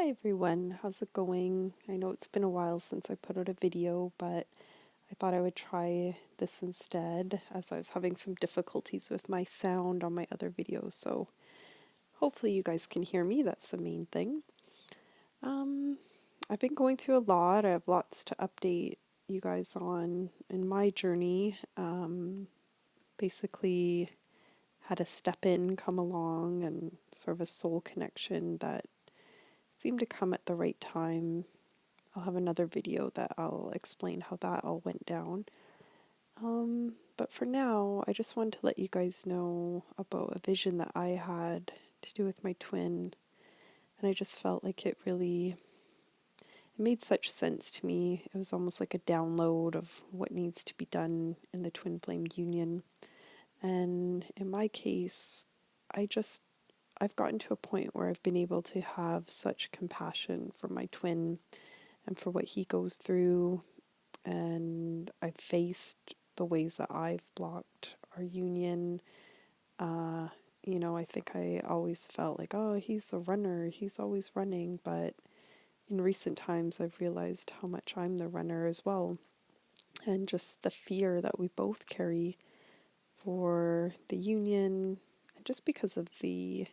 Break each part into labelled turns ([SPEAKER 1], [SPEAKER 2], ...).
[SPEAKER 1] Hi everyone, how's it going? I know it's been a while since I put out a video, but I thought I would try this instead as I was having some difficulties with my sound on my other videos, so hopefully you guys can hear me, that's the main thing. Um, I've been going through a lot, I have lots to update you guys on in my journey. Basically had a step in come along and sort of a soul connection that seemed to come at the right time. I'll have another video that I'll explain how that all went down. But for now, I just wanted to let you guys know about a vision that I had to do with my twin. And I just felt like it made such sense to me. It was almost like a download of what needs to be done in the twin flame union. And in my case, I've gotten to a point where I've been able to have such compassion for my twin and for what he goes through, and I've faced the ways that I've blocked our union. I think I always felt like, oh, he's a runner, he's always running, but in recent times I've realized how much I'm the runner as well, and just the fear that we both carry for the union, and just because of the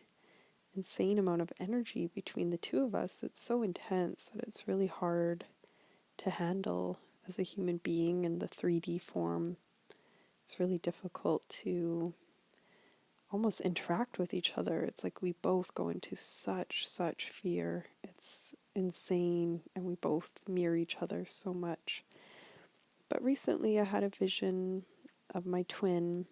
[SPEAKER 1] insane amount of energy between the two of us, it's so intense that it's really hard to handle as a human being in the 3D form. It's really difficult to almost interact with each other. It's like we both go into such fear. It's insane, and we both mirror each other so much. But recently I had a vision of my twin,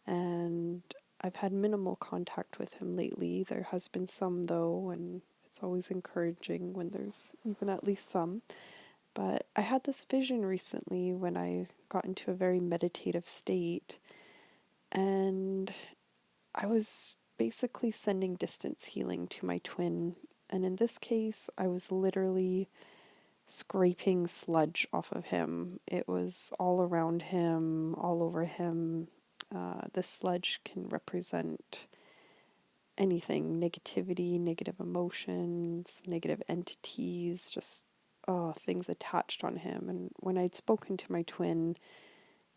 [SPEAKER 1] and I've had minimal contact with him lately. There has been some though, and it's always encouraging when there's even at least some. But I had this vision recently when I got into a very meditative state, and I was basically sending distance healing to my twin. And in this case, I was literally scraping sludge off of him. It was all around him, all over him. This sludge can represent anything: negativity, negative emotions, negative entities, just things attached on him. And when I'd spoken to my twin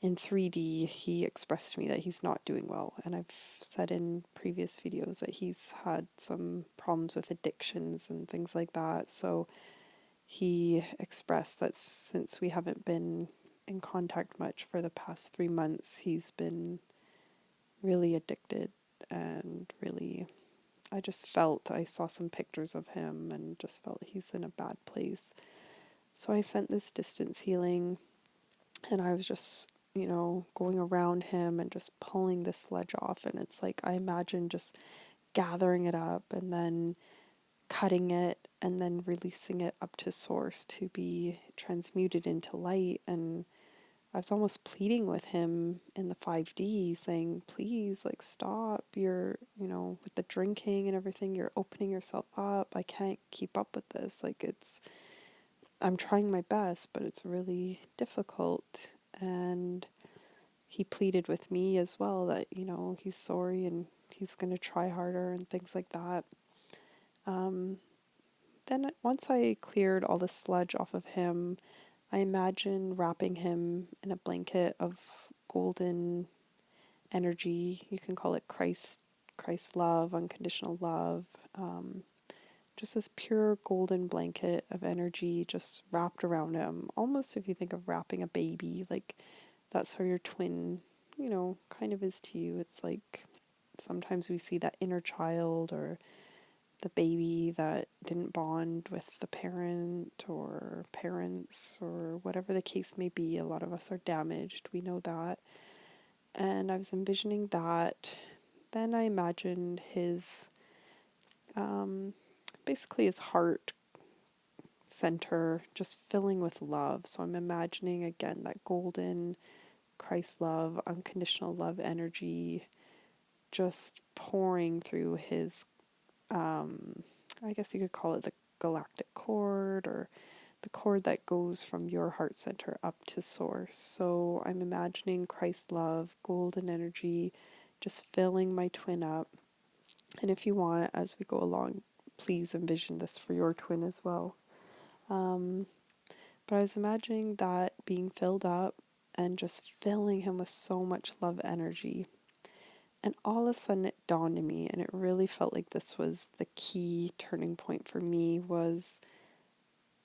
[SPEAKER 1] in 3D, he expressed to me that he's not doing well. And I've said in previous videos that he's had some problems with addictions and things like that. So he expressed that since we haven't been in contact much for the past 3 months, he's been really addicted, and really, I saw some pictures of him and just felt he's in a bad place. So I sent this distance healing, and I was just, going around him and just pulling the sludge off. And it's like, I imagine just gathering it up and then cutting it and then releasing it up to source to be transmuted into light. And I was almost pleading with him in the 5D, saying, please, like, stop. You're, with the drinking and everything, you're opening yourself up. I can't keep up with this. I'm trying my best, but it's really difficult. And he pleaded with me as well that, he's sorry and he's going to try harder and things like that. Then once I cleared all the sludge off of him, I imagine wrapping him in a blanket of golden energy. You can call it Christ love, unconditional love. Just this pure golden blanket of energy just wrapped around him. Almost if you think of wrapping a baby, like that's how your twin, kind of is to you. It's like sometimes we see that inner child or the baby that didn't bond with the parent or parents or whatever the case may be. A lot of us are damaged. We know that. And I was envisioning that. Then I imagined his, basically his heart center just filling with love. So I'm imagining again that golden Christ love, unconditional love energy just pouring through his, I guess you could call it the galactic cord, or the cord that goes from your heart center up to source. So I'm imagining Christ love, golden energy, just filling my twin up. And if you want, as we go along, please envision this for your twin as well. Um, but I was imagining that being filled up and just filling him with so much love energy. And all of a sudden it dawned on me, and it really felt like this was the key turning point for me, was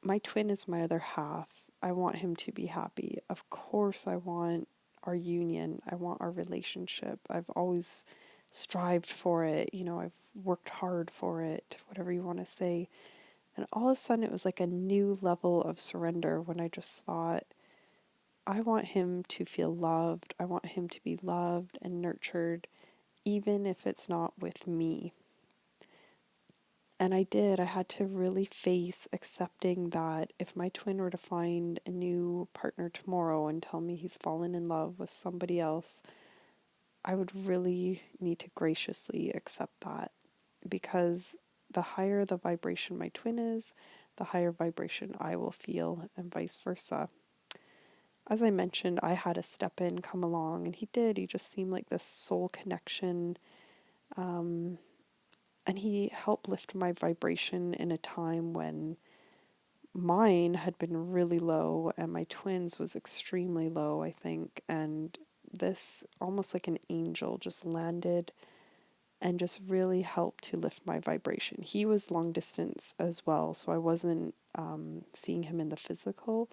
[SPEAKER 1] my twin is my other half. I want him to be happy. Of course I want our union. I want our relationship. I've always strived for it. I've worked hard for it, whatever you want to say. And all of a sudden it was like a new level of surrender when I just thought, I want him to feel loved. I want him to be loved and nurtured, even if it's not with me. And I did. I had to really face accepting that if my twin were to find a new partner tomorrow and tell me he's fallen in love with somebody else, I would really need to graciously accept that, because the higher the vibration my twin is, the higher vibration I will feel, and vice versa. As I mentioned, I had a step in come along, and he did. He just seemed like this soul connection. And he helped lift my vibration in a time when mine had been really low and my twins was extremely low, I think. And this, almost like an angel, just landed and just really helped to lift my vibration. He was long distance as well, so I wasn't seeing him in the physical,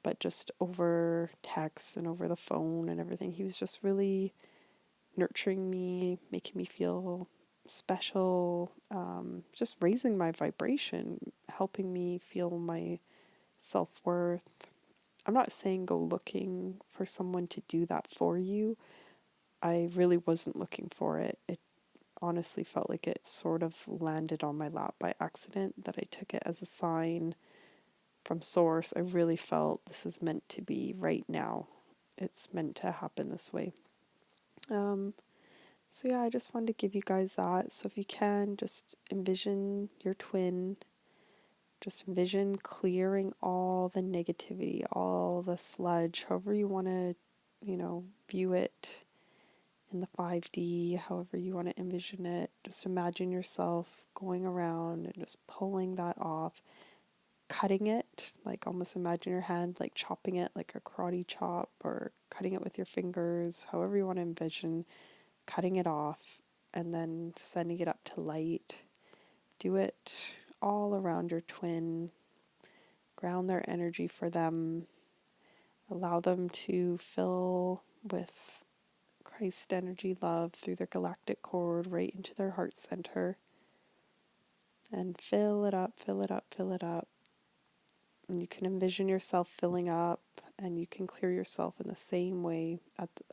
[SPEAKER 1] but just over text and over the phone and everything. He was just really nurturing me, making me feel special, just raising my vibration, helping me feel my self-worth. I'm not saying go looking for someone to do that for you. I really wasn't looking for it. It honestly felt like it sort of landed on my lap by accident, that I took it as a sign from source. I really felt this is meant to be right now. It's meant to happen this way. So yeah, I just wanted to give you guys that. So if you can, just envision your twin. Just envision clearing all the negativity, all the sludge, however you want to, view it in the 5D, however you want to envision it. Just imagine yourself going around and just pulling that off, cutting it, like almost imagine your hand like chopping it like a karate chop, or cutting it with your fingers, however you want to envision cutting it off, and then sending it up to light. Do it all around your twin. Ground their energy for them. Allow them to fill with Christ energy love through their galactic cord right into their heart center. And fill it up, fill it up, fill it up. And you can envision yourself filling up, and you can clear yourself in the same way,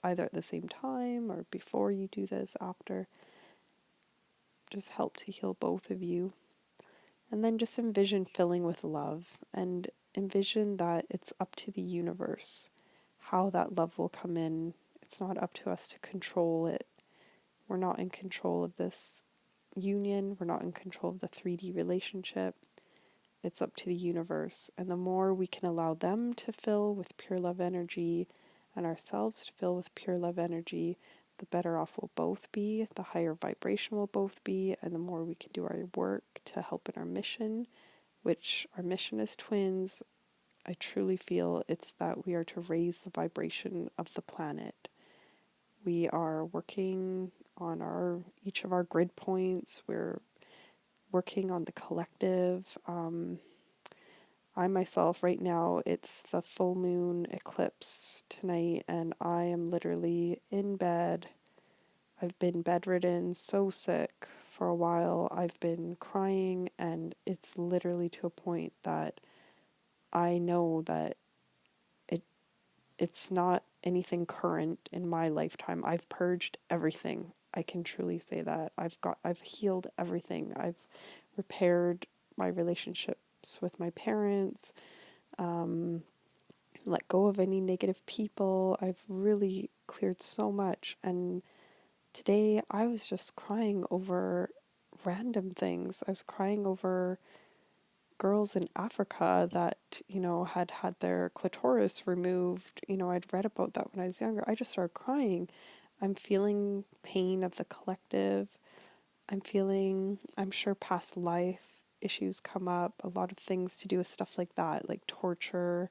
[SPEAKER 1] either at the same time or before you do this, after. Just help to heal both of you. And then just envision filling with love, and envision that it's up to the universe how that love will come in. It's not up to us to control it. We're not in control of this union. We're not in control of the 3D relationship. It's up to the universe. And the more we can allow them to fill with pure love energy and ourselves to fill with pure love energy, the better off we'll both be, the higher vibration we'll both be, and the more we can do our work to help in our mission, which our mission as twins, I truly feel it's that we are to raise the vibration of the planet. We are working on each of our grid points. We're working on the collective. I myself, right now, it's the full moon eclipse tonight, and I am literally in bed. I've been bedridden, so sick for a while. I've been crying, and it's literally to a point that I know that it's not anything current in my lifetime. I've purged everything. I can truly say that. I've healed everything. I've repaired my relationships with my parents, let go of any negative people. I've really cleared so much. And today I was just crying over random things. I was crying over girls in Africa that, had had their clitoris removed. I'd read about that when I was younger. I just started crying. I'm feeling pain of the collective. I'm feeling, I'm sure past life issues come up, a lot of things to do with stuff like that, like torture,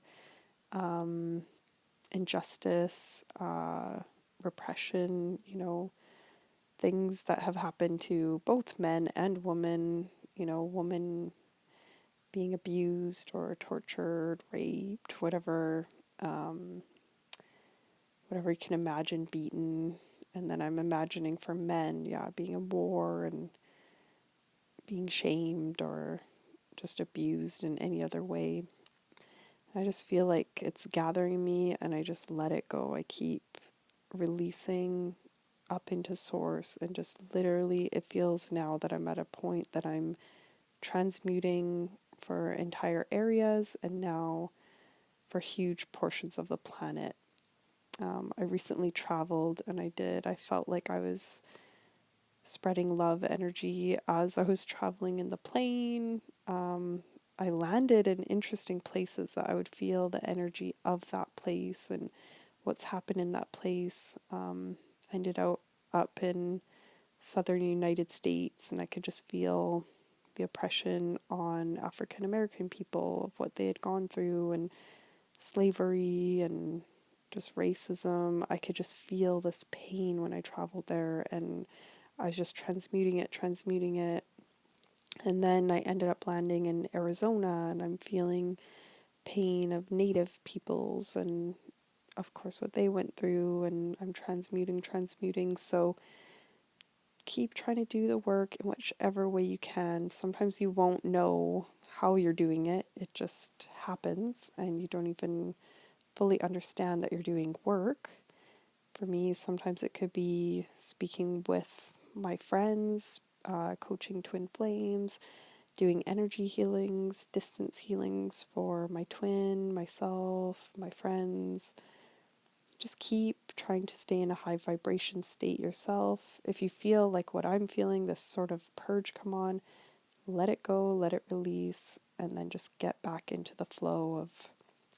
[SPEAKER 1] um, injustice, repression, things that have happened to both men and women, women being abused or tortured, raped, um, whatever you can imagine, beaten. And then I'm imagining for men, yeah, being in war and being shamed or just abused in any other way. I just feel like it's gathering me and I just let it go. I keep releasing up into source and just literally it feels now that I'm at a point that I'm transmuting for entire areas and now for huge portions of the planet. I recently traveled and I felt like I was spreading love energy as I was traveling in the plane. I landed in interesting places that I would feel the energy of that place and what's happened in that place. I ended up in southern United States and I could just feel the oppression on African American people of what they had gone through and slavery and just racism. I could just feel this pain when I traveled there and I was just transmuting it. And then I ended up landing in Arizona and I'm feeling pain of native peoples and of course what they went through and I'm transmuting. So keep trying to do the work in whichever way you can. Sometimes you won't know how you're doing it. It just happens and you don't even fully understand that you're doing work. For me, sometimes it could be speaking with my friends, coaching twin flames, doing energy healings, distance healings for my twin, myself, my friends. Just keep trying to stay in a high vibration state yourself. If you feel like what I'm feeling, this sort of purge come on, let it go, let it release, and then just get back into the flow of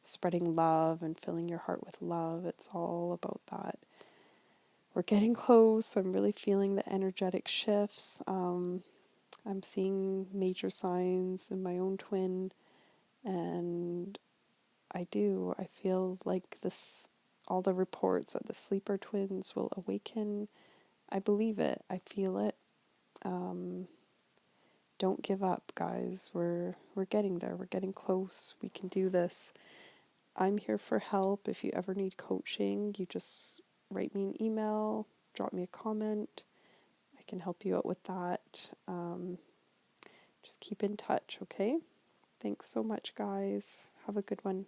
[SPEAKER 1] spreading love and filling your heart with love. It's all about that. We're getting close. I'm really feeling the energetic shifts. I'm seeing major signs in my own twin, and I feel like this, all the reports that the sleeper twins will awaken. I believe it. I feel it. Um, don't give up, guys. We're getting there. We're getting close. We can do this. I'm here for help. If you ever need coaching, you just write me an email, drop me a comment. I can help you out with that. Just keep in touch, okay? Thanks so much, guys. Have a good one.